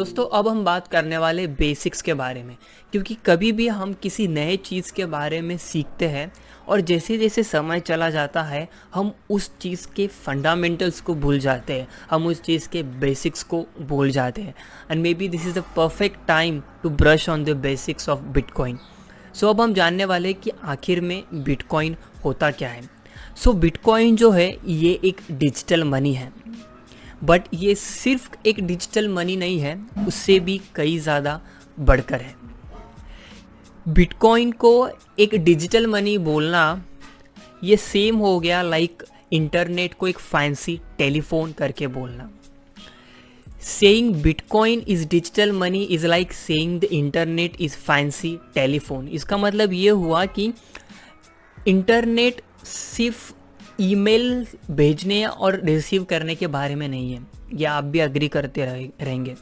दोस्तों अब हम बात करने वाले बेसिक्स के बारे में, क्योंकि कभी भी हम किसी नए चीज़ के बारे में सीखते हैं और जैसे जैसे समय चला जाता है हम उस चीज़ के फंडामेंटल्स को भूल जाते हैं, हम उस चीज़ के बेसिक्स को भूल जाते हैं। And maybe this is the perfect time to brush on the basics of Bitcoin. So अब हम जानने वाले हैं कि आखिर में बिटकॉइन होता क्या है। सो बिटकॉइन जो है ये एक डिजिटल मनी है, बट ये सिर्फ एक डिजिटल मनी नहीं है, उससे भी कई ज़्यादा बढ़कर है। बिटकॉइन को एक डिजिटल मनी बोलना ये सेम हो गया लाइक इंटरनेट को एक फैंसी टेलीफोन करके बोलना। Saying bitcoin is digital money is like saying the internet is fancy telephone. इसका मतलब ये हुआ कि इंटरनेट सिर्फ ईमेल भेजने और रिसीव करने के बारे में नहीं है, या आप भी अग्री करते रहेंगे।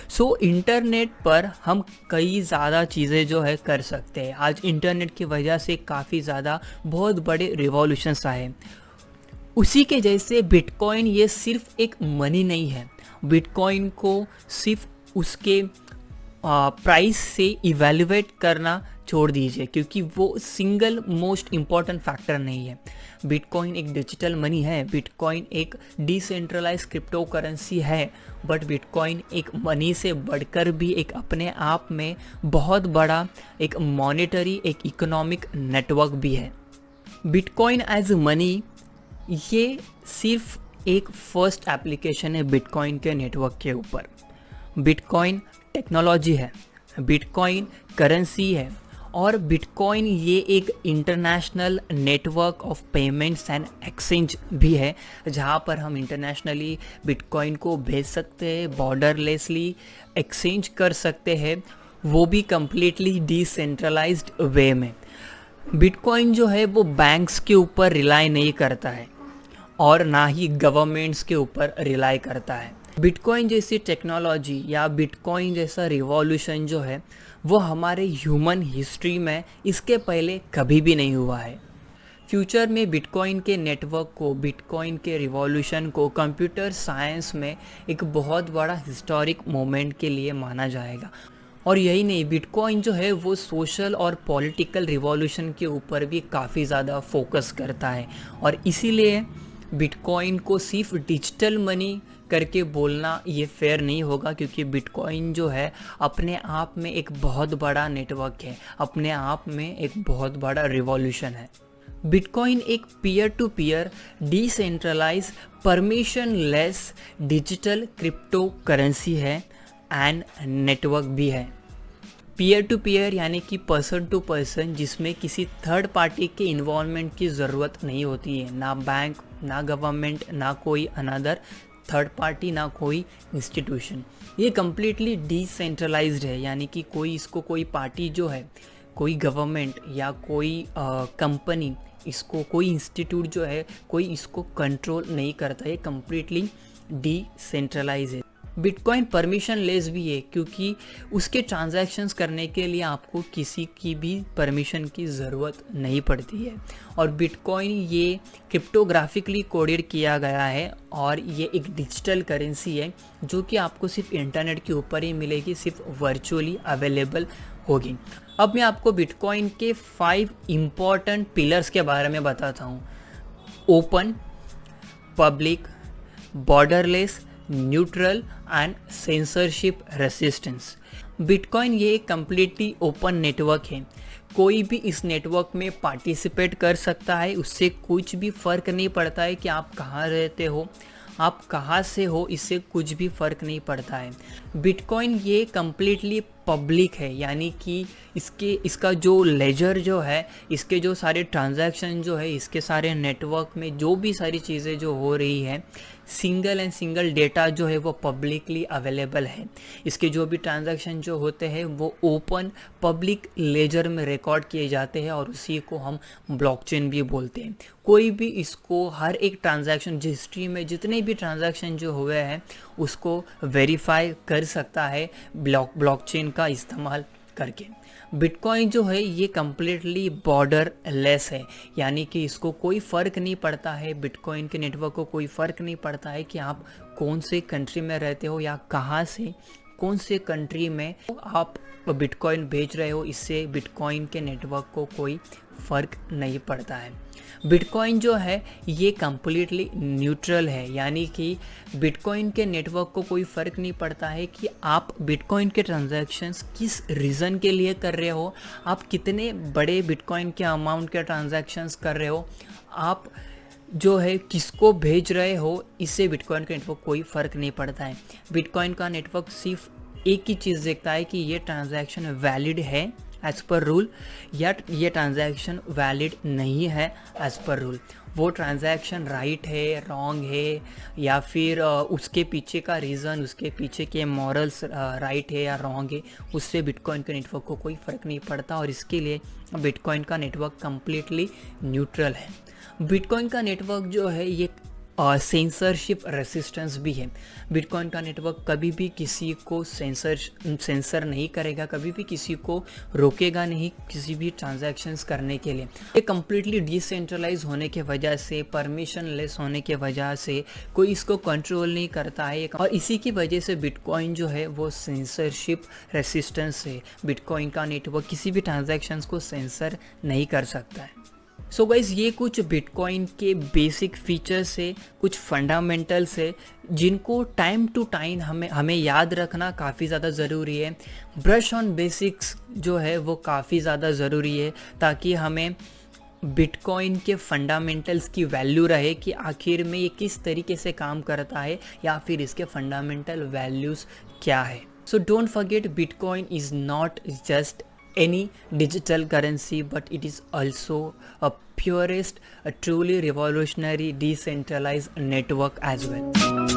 सो इंटरनेट पर हम कई ज़्यादा चीज़ें जो है कर सकते हैं। आज इंटरनेट की वजह से काफ़ी ज़्यादा बहुत बड़े रिवॉल्यूशंस आए। उसी के जैसे बिटकॉइन ये सिर्फ एक मनी नहीं है, बिटकॉइन को सिर्फ उसके प्राइस से इवेल्युएट करना छोड़ दीजिए, क्योंकि वो सिंगल मोस्ट इम्पॉर्टेंट फैक्टर नहीं है। बिटकॉइन एक डिजिटल मनी है, बिटकॉइन एक डिसेंट्रलाइज क्रिप्टो करेंसी है, बट बिटकॉइन एक मनी से बढ़कर भी एक अपने आप में बहुत बड़ा एक मॉनेटरी एक इकोनॉमिक नेटवर्क भी है। बिटकॉइन एज मनी ये सिर्फ एक फर्स्ट एप्लीकेशन है बिटकॉइन के नेटवर्क के ऊपर। बिटकॉइन टेक्नोलॉजी है, बिटकॉइन करेंसी है, और बिटकॉइन ये एक international network of payments and exchange भी है, जहाँ पर हम इंटरनेशनली बिटकॉइन को भेज सकते हैं, बॉर्डरलेसली एक्सचेंज कर सकते हैं, वो भी कम्प्लीटली डिसेंट्रलाइज्ड वे में। बिटकॉइन जो है वो बैंक्स के ऊपर रिलाई नहीं करता है और ना ही गवर्नमेंट्स के ऊपर रिलाई करता है। बिटकॉइन जैसी टेक्नोलॉजी या बिटकॉइन जैसा रिवॉल्यूशन जो है वो हमारे ह्यूमन हिस्ट्री में इसके पहले कभी भी नहीं हुआ है। फ्यूचर में बिटकॉइन के नेटवर्क को, बिटकॉइन के रिवॉल्यूशन को कंप्यूटर साइंस में एक बहुत बड़ा हिस्टोरिक मोमेंट के लिए माना जाएगा। और यही नहीं, बिटकॉइन जो है वो सोशल और पॉलिटिकल रिवॉल्यूशन के ऊपर भी काफ़ी ज़्यादा फोकस करता है, और इसीलिए बिटकॉइन को सिर्फ डिजिटल मनी करके बोलना ये फेयर नहीं होगा, क्योंकि बिटकॉइन जो है अपने आप में एक बहुत बड़ा नेटवर्क है, अपने आप में एक बहुत बड़ा रिवॉल्यूशन है। बिटकॉइन एक peer to peer decentralize permissionless digital crypto currency है एंड नेटवर्क भी है। पीयर टू पीयर यानी कि पर्सन टू पर्सन, जिसमें किसी थर्ड पार्टी के इन्वॉल्वमेंट की ज़रूरत नहीं होती है, ना बैंक, ना गवर्नमेंट, ना कोई अनदर थर्ड पार्टी, ना कोई इंस्टीट्यूशन। ये कम्प्लीटली डिसेंट्रलाइज्ड है, यानी कि कोई पार्टी जो है, कोई गवर्नमेंट या कोई कंपनी, इसको कोई इंस्टीट्यूट जो है कोई इसको कंट्रोल नहीं करता। ये कम्प्लीटली डिसेंट्रलाइज है। बिटकॉइन परमिशन लेस भी है, क्योंकि उसके ट्रांजैक्शंस करने के लिए आपको किसी की भी परमिशन की ज़रूरत नहीं पड़ती है। और बिटकॉइन ये क्रिप्टोग्राफिकली कोडेड किया गया है, और ये एक डिजिटल करेंसी है जो कि आपको सिर्फ इंटरनेट के ऊपर ही मिलेगी, सिर्फ वर्चुअली अवेलेबल होगी। अब मैं आपको बिटकॉइन के 5 इम्पॉर्टेंट पिलर्स के बारे में बताता हूँ। Open, public, borderless, neutral and censorship resistance. Bitcoin ये एक कम्प्लीटली ओपन नेटवर्क है, कोई भी इस नेटवर्क में पार्टिसिपेट कर सकता है। उससे कुछ भी फ़र्क नहीं पड़ता है कि आप कहाँ रहते हो, आप कहाँ से हो, इससे कुछ भी फ़र्क नहीं पड़ता है। बिटकॉइन ये कम्प्लीटली पब्लिक है, यानी कि इसका जो लेजर जो है, इसके जो सारे ट्रांजैक्शन जो है, इसके सारे नेटवर्क में जो भी सारी चीज़ें जो हो रही है, सिंगल एंड सिंगल डेटा जो है वो पब्लिकली अवेलेबल है। इसके जो भी ट्रांजैक्शन जो होते हैं वो ओपन पब्लिक लेजर में रिकॉर्ड किए जाते हैं, और उसी को हम ब्लॉकचेन भी बोलते हैं। कोई भी इसको हर एक ट्रांजैक्शन हिस्ट्री में जितने भी ट्रांजैक्शन जो हुए हैं उसको वेरीफाई कर सकता है ब्लॉकचेन का इस्तेमाल करके। बिटकॉइन जो है ये कम्प्लीटली बॉर्डर लेस है, यानी कि इसको कोई फ़र्क नहीं पड़ता है, बिटकॉइन के नेटवर्क को कोई फ़र्क नहीं पड़ता है कि आप कौन से कंट्री में रहते हो या कहाँ से कौन से कंट्री में आप बिटकॉइन बेच रहे हो, इससे बिटकॉइन के नेटवर्क को कोई फ़र्क नहीं पड़ता है। बिटकॉइन जो है ये कम्प्लीटली न्यूट्रल है, यानी कि बिटकॉइन के नेटवर्क को कोई फ़र्क नहीं पड़ता है कि आप बिटकॉइन के ट्रांजैक्शंस किस रीज़न के लिए कर रहे हो, आप कितने बड़े बिटकॉइन के अमाउंट के ट्रांजैक्शंस कर रहे हो, आप जो है किसको भेज रहे हो, इससे बिटकॉइन का नेटवर्क कोई फ़र्क नहीं पड़ता है। बिटकॉइन का नेटवर्क सिर्फ एक ही चीज़ देखता है कि ये ट्रांजैक्शन वैलिड है एज़ पर रूल या ये ट्रांजैक्शन वैलिड नहीं है एज़ पर रूल। वो ट्रांजैक्शन राइट है, रॉन्ग है, या फिर उसके पीछे का रीज़न, उसके पीछे के मॉरल्स राइट है या रॉन्ग है, उससे बिटकॉइन के नेटवर्क को कोई फ़र्क नहीं पड़ता और इसके लिए बिटकॉइन का नेटवर्क कम्प्लीटली न्यूट्रल है। बिटकॉइन का नेटवर्क जो है ये सेंसरशिप रेसिस्टेंस भी है। बिटकॉइन का नेटवर्क कभी भी किसी को सेंसर नहीं करेगा, कभी भी किसी को रोकेगा नहीं किसी भी ट्रांजैक्शंस करने के लिए। ये कम्प्लीटली डिसेंट्रलाइज होने के वजह से, परमिशन लेस होने के वजह से कोई इसको कंट्रोल नहीं करता है और इसी की वजह से बिटकॉइन जो है वो सेंसरशिप रेसिस्टेंस है। बिटकॉइन का नेटवर्क किसी भी ट्रांजैक्शंस को सेंसर नहीं कर सकता है। सो गाइज ये कुछ बिटकॉइन के बेसिक फीचर्स है, कुछ फंडामेंटल्स है जिनको टाइम टू टाइम हमें याद रखना काफ़ी ज़्यादा ज़रूरी है। ब्रश ऑन बेसिक्स जो है वो काफ़ी ज़्यादा ज़रूरी है ताकि हमें बिटकॉइन के फंडामेंटल्स की वैल्यू रहे कि आखिर में ये किस तरीके से काम करता है या फिर इसके फंडामेंटल वैल्यूज़ क्या है। So don't forget, bitcoin is not just any digital currency, but it is also a purest, a truly revolutionary decentralized network as well.